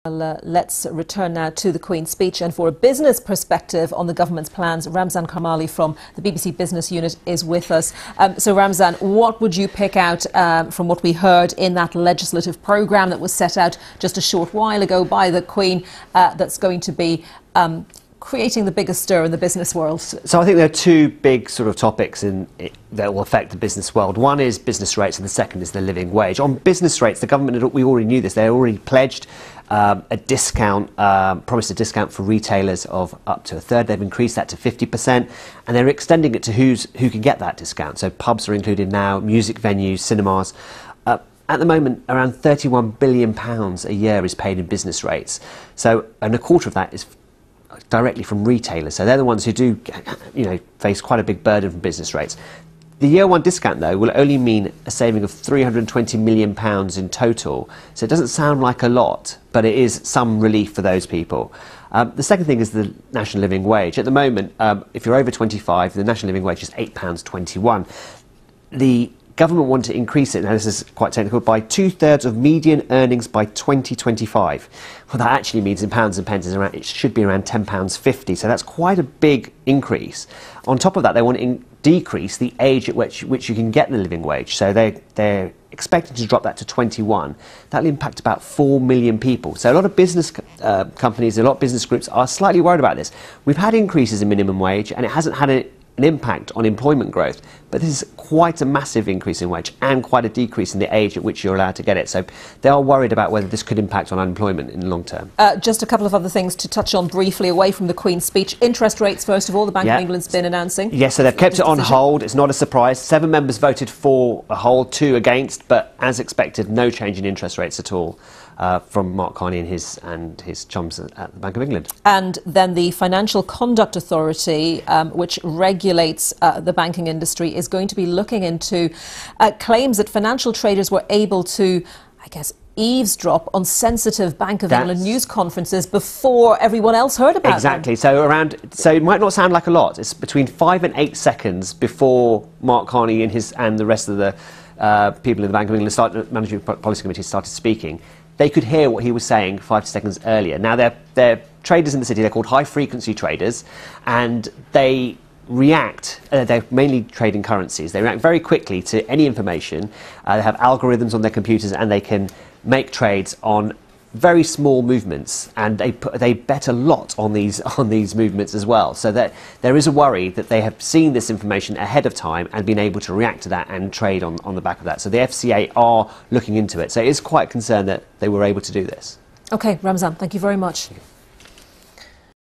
Let's return now to the Queen's speech, and for a business perspective on the government's plans, Ramzan Karmali from the BBC Business Unit is with us. So Ramzan, what would you pick out from what we heard in that legislative programme that was set out just a short while ago by the Queen that's going to be creating the biggest stir in the business world? So I think there are two big sort of topics that will affect the business world. One is business rates and the second is the living wage. On business rates, the government, we already knew this, they already pledged a discount, promised a discount for retailers of up to a third. They've increased that to 50% and they're extending it to who can get that discount. So pubs are included now, music venues, cinemas. At the moment, around £31 billion a year is paid in business rates. And a quarter of that is directly from retailers. So they're the ones who do, face quite a big burden from business rates. The year one discount, though, will only mean a saving of £320 million in total. So it doesn't sound like a lot, but it is some relief for those people. The second thing is the national living wage. At the moment, if you're over 25, the national living wage is £8.21. The government want to increase it, now this is quite technical, by 2/3 of median earnings by 2025. What that actually means in pounds and pence is it should be around £10.50, so that's quite a big increase. On top of that, they want to decrease the age at which you can get the living wage, so they're expecting to drop that to 21. That'll impact about 4 million people. So a lot of business companies, a lot of business groups are slightly worried about this. We've had increases in minimum wage and it hasn't had an impact on employment growth, but this is quite a massive increase in wage and quite a decrease in the age at which you're allowed to get it. So they are worried about whether this could impact on unemployment in the long term. Just a couple of other things to touch on briefly away from the Queen's speech. Interest rates, first of all, the Bank of England's been announcing. Yes, so they've kept it on hold. It's not a surprise. 7 members voted for a hold, 2 against, but as expected, no change in interest rates at all from Mark Carney and his chums at the Bank of England. And then the Financial Conduct Authority, which regulates the banking industry, is going to be looking into claims that financial traders were able to, eavesdrop on sensitive Bank of England news conferences before everyone else heard about Exactly. them. So it might not sound like a lot. It's between 5 and 8 seconds before Mark Carney and the rest of the people in the Bank of England Monetary Policy Committee started speaking. They could hear what he was saying 5 seconds earlier. Now, they're traders in the city. They're called high-frequency traders, and they react. They're mainly trading currencies. They react very quickly to any information. They have algorithms on their computers, and they can make trades on very small movements, and they bet a lot on these movements as well. So that there is a worry that they have seen this information ahead of time and been able to react to that and trade on the back of that. So the FCA are looking into it. So it is quite concerned that they were able to do this. OK, Ramzan, thank you very much.